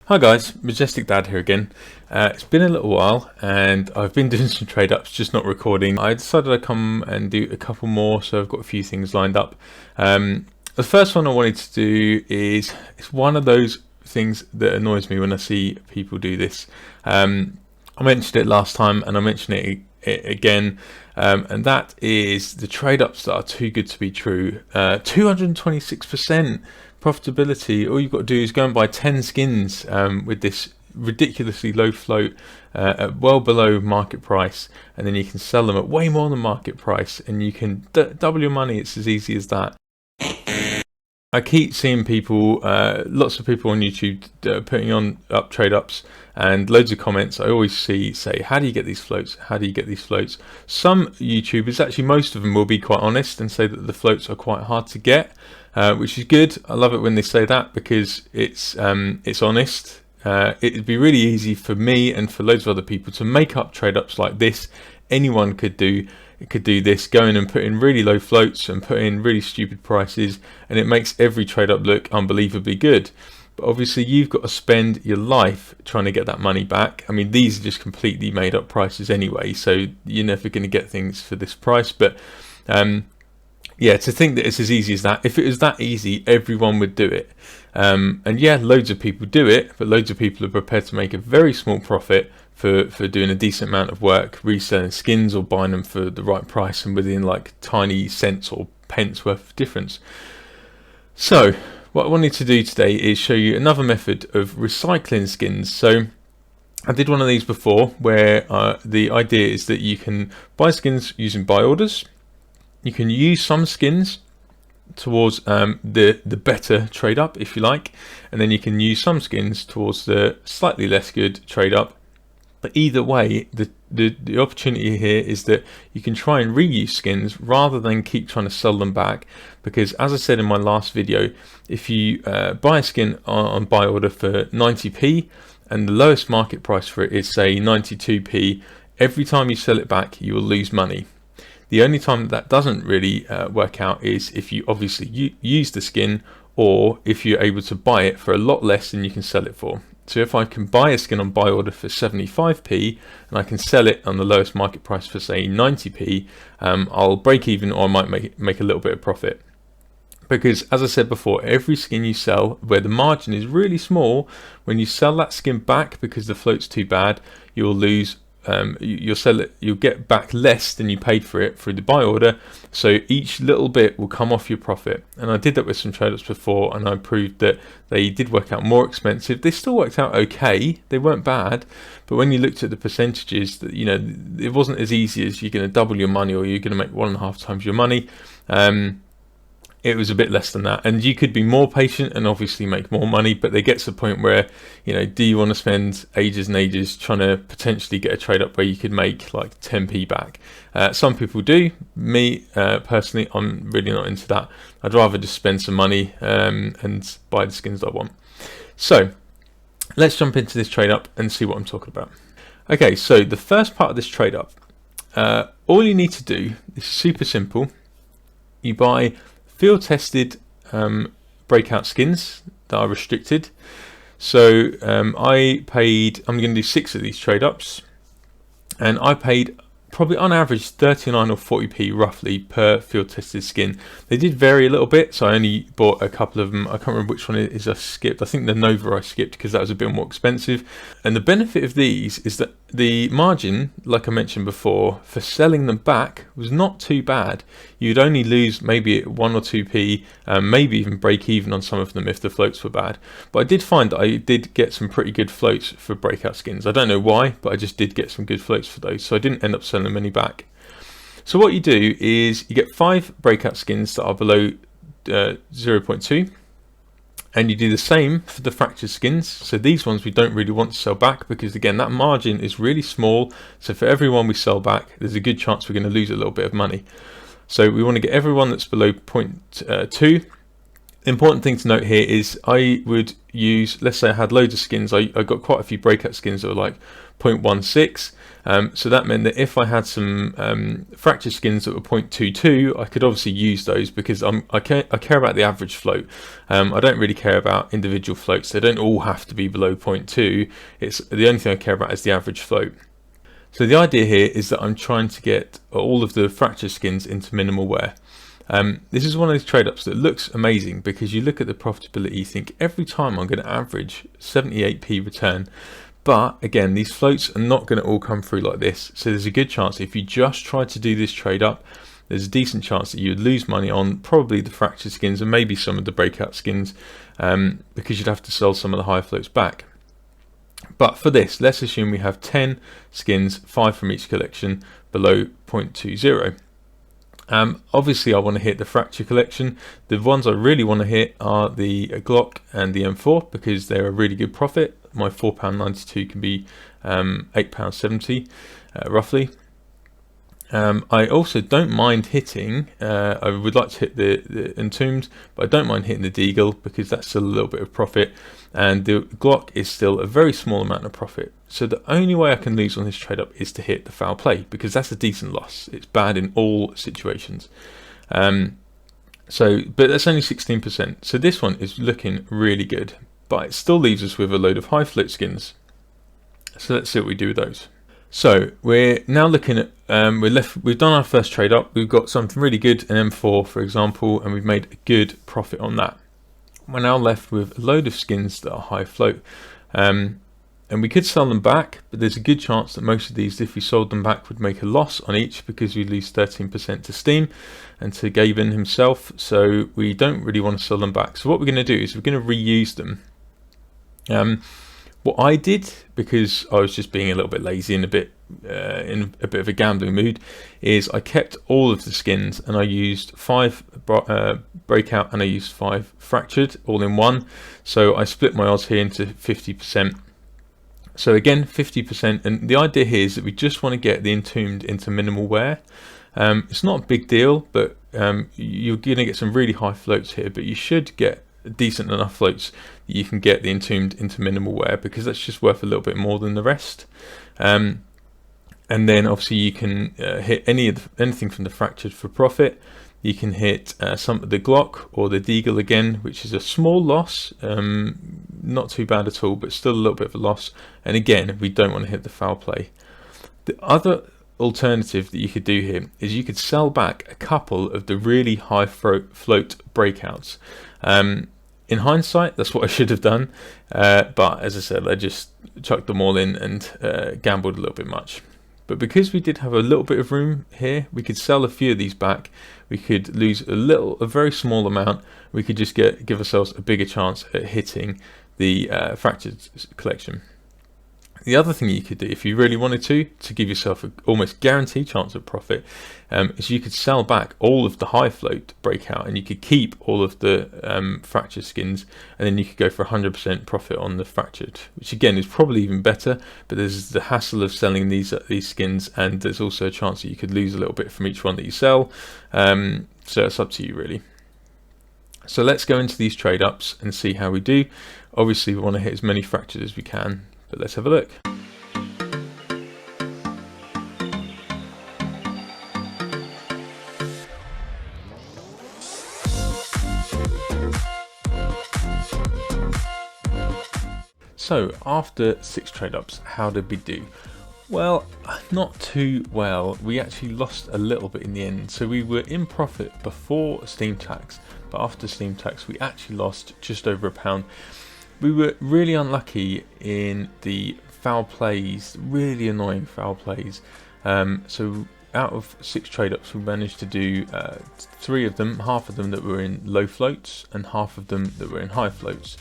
Hi guys, Majestic Dad here again. It's been a little while and I've been doing some trade ups, just not recording. I decided I'd come and do a couple more, so I've got a few things lined up. The first one I wanted to do is it's one of those things that annoys me when I see people do this. I mentioned it last time and I mention it again, and that is the trade ups that are too good to be true. 226% profitability. All you've got to do is go and buy 10 skins with this ridiculously low float at well below market price, and then you can sell them at way more than market price and you can double your money. It's as easy as that. I keep seeing people, lots of people on YouTube putting on up trade ups and loads of comments. I always say, how do you get these floats? How do you get these floats? Some YouTubers, actually most of them, will be quite honest and say that the floats are quite hard to get, which is good. I love it when they say that because it's honest. It'd be really easy for me and for loads of other people to make up trade ups like this. Anyone could do this, go in and put in really low floats and put in really stupid prices, and it makes every trade up look unbelievably good. But obviously you've got to spend your life trying to get that money back. I mean, these are just completely made up prices anyway, so you're never going to get things for this price. But yeah, to think that it's as easy as that. If it was that easy, everyone would do it. And yeah, loads of people do it, but loads of people are prepared to make a very small profit for doing a decent amount of work, reselling skins or buying them for the right price and within like tiny cents or pence worth of difference. So what I wanted to do today is show you another method of recycling skins. So I did one of these before where the idea is that you can buy skins using buy orders. You can use some skins towards the better trade up, if you like, and then you can use some skins towards the slightly less good trade up. But either way, the opportunity here is that you can try and reuse skins rather than keep trying to sell them back, because as I said in my last video, if you buy a skin on buy order for 90p and the lowest market price for it is say 92p, every time you sell it back you will lose money. The only time that doesn't really work out is if you obviously use the skin, or if you're able to buy it for a lot less than you can sell it for. So if I can buy a skin on buy order for 75p and I can sell it on the lowest market price for say 90p, I'll break even, or I might make a little bit of profit. Because as I said before, every skin you sell where the margin is really small, when you sell that skin back because the float's too bad, you'll lose. You'll get back less than you paid for it through the buy order, so each little bit will come off your profit. And I did that with some trade-ups before, and I proved that they did work out more expensive. They still worked out okay, they weren't bad, but when you looked at the percentages, that it wasn't as easy as you're going to double your money or you're going to make 1.5 times your money. It was a bit less than that, and you could be more patient and obviously make more money, but there gets a point where, do you want to spend ages and ages trying to potentially get a trade up where you could make like 10p back? Some people do. Me personally, I'm really not into that. I'd rather just spend some money and buy the skins that I want. So let's jump into this trade up and see what I'm talking about. Okay, so the first part of this trade up, all you need to do is super simple. You buy field tested breakout skins that are restricted. So I'm going to do 6 of these trade ups, and I paid probably on average 39 or 40p roughly per field tested skin. They did vary a little bit, so I only bought a couple of them. I can't remember which one it is I skipped. I think the Nova I skipped because that was a bit more expensive. And the benefit of these is that the margin, like I mentioned before, for selling them back was not too bad. You'd only lose maybe 1 or 2p, maybe even break even on some of them if the floats were bad. But I did find that I did get some pretty good floats for breakout skins. I don't know why, but I just did get some good floats for those, so I didn't end up selling many back. So what you do is you get 5 breakout skins that are below 0.2, and you do the same for the fractured skins. So these ones we don't really want to sell back because again that margin is really small, so for every one we sell back there's a good chance we're going to lose a little bit of money. So we want to get everyone that's below 0.2. The important thing to note here is I would use, let's say I had loads of skins, I got quite a few breakout skins that were like 0.16, so that meant that if I had some fracture skins that were 0.22, I could obviously use those because I care about the average float. I don't really care about individual floats. They don't all have to be below 0.2. It's the only thing I care about is the average float. So the idea here is that I'm trying to get all of the fracture skins into minimal wear. This is one of those trade-ups that looks amazing because you look at the profitability, you think every time I'm going to average 78p return, but again, these floats are not going to all come through like this, so there's a good chance if you just try to do this trade up, there's a decent chance that you would lose money on probably the fracture skins and maybe some of the breakout skins, because you'd have to sell some of the high floats back. But for this, let's assume we have 10 skins, 5 from each collection, below 0.20. Obviously I want to hit the fracture collection. The ones I really want to hit are the Glock and the M4 because they're a really good profit. My £4.92 can be £8.70 roughly. I also don't mind hitting, I would like to hit the Entombed, but I don't mind hitting the Deagle because that's still a little bit of profit, and the Glock is still a very small amount of profit. So the only way I can lose on this trade up is to hit the foul play because that's a decent loss. It's bad in all situations. But that's only 16%. So this one is looking really good, but it still leaves us with a load of high float skins. So let's see what we do with those. So we're now looking at, we've done our first trade up, we've got something really good, an M4 for example, and we've made a good profit on that. We're now left with a load of skins that are high float, and we could sell them back, but there's a good chance that most of these, if we sold them back, would make a loss on each because we lose 13% to Steam and to Gaben himself, so we don't really want to sell them back. So what we're going to do is we're going to reuse them. What I did, because I was just being a little bit lazy and in a bit of a gambling mood, is I kept all of the skins and I used 5 breakout and I used 5 fractured all in one. So I split my odds here into 50%. So again, 50%, and the idea here is that we just want to get the Entombed into minimal wear. It's not a big deal, but you're going to get some really high floats here, but you should get decent enough floats that you can get the Entombed into minimal wear because that's just worth a little bit more than the rest. And then obviously you can hit anything from the fractured for profit. You can hit some of the Glock or the Deagle again, which is a small loss, not too bad at all, but still a little bit of a loss. And again, we don't want to hit the foul play. The other alternative that you could do here is you could sell back a couple of the really high float breakouts. In hindsight, that's what I should have done, but as I said, I just chucked them all in and gambled a little bit much. But because we did have a little bit of room here, we could sell a few of these back. We could lose a very small amount. We could just give ourselves a bigger chance at hitting the fractured collection. The other thing you could do, if you really wanted to give yourself an almost guaranteed chance of profit, is you could sell back all of the high float breakout and you could keep all of the fractured skins, and then you could go for 100% profit on the fractured, which again is probably even better, but there's the hassle of selling these skins, and there's also a chance that you could lose a little bit from each one that you sell, so it's up to you really. So let's go into these trade ups and see how we do. Obviously we want to hit as many fractured as we can, but let's have a look. So after 6 trade ups, how did we do? Well, not too well. We actually lost a little bit in the end. So we were in profit before Steam tax, but after Steam tax we actually lost just over £1. We were really unlucky in the foul plays, really annoying foul plays. So out of 6 trade ups we managed to do 3 of them, half of them that were in low floats and half of them that were in high floats.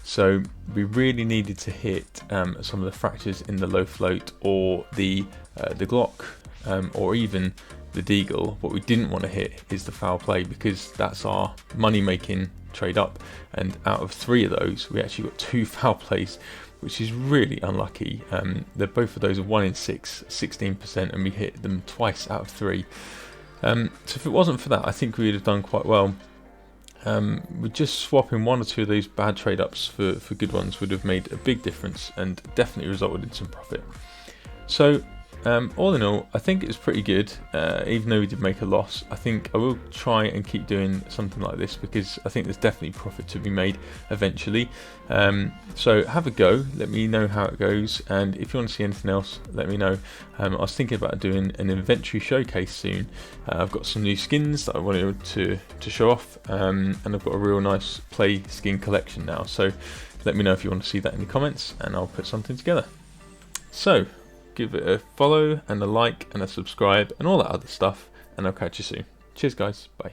So we really needed to hit some of the fractures in the low float or the Glock or even the Deagle. What we didn't want to hit is the foul play because that's our money making trade up, and out of 3 of those we actually got 2 foul plays, which is really unlucky. Both of those are 1 in 6, 16%, and we hit them twice out of 3. So if it wasn't for that, I think we would have done quite well. with just swapping one or two of these bad trade ups for good ones would have made a big difference and definitely resulted in some profit. So all in all, I think it's pretty good. Even though we did make a loss, I think I will try and keep doing something like this because I think there's definitely profit to be made eventually. So have a go, let me know how it goes, and if you want to see anything else, let me know. I was thinking about doing an inventory showcase soon. I've got some new skins that I wanted to show off, and I've got a real nice play skin collection now, so let me know if you want to see that in the comments and I'll put something together. So give it a follow and a like and a subscribe and all that other stuff, and I'll catch you soon. Cheers guys, bye.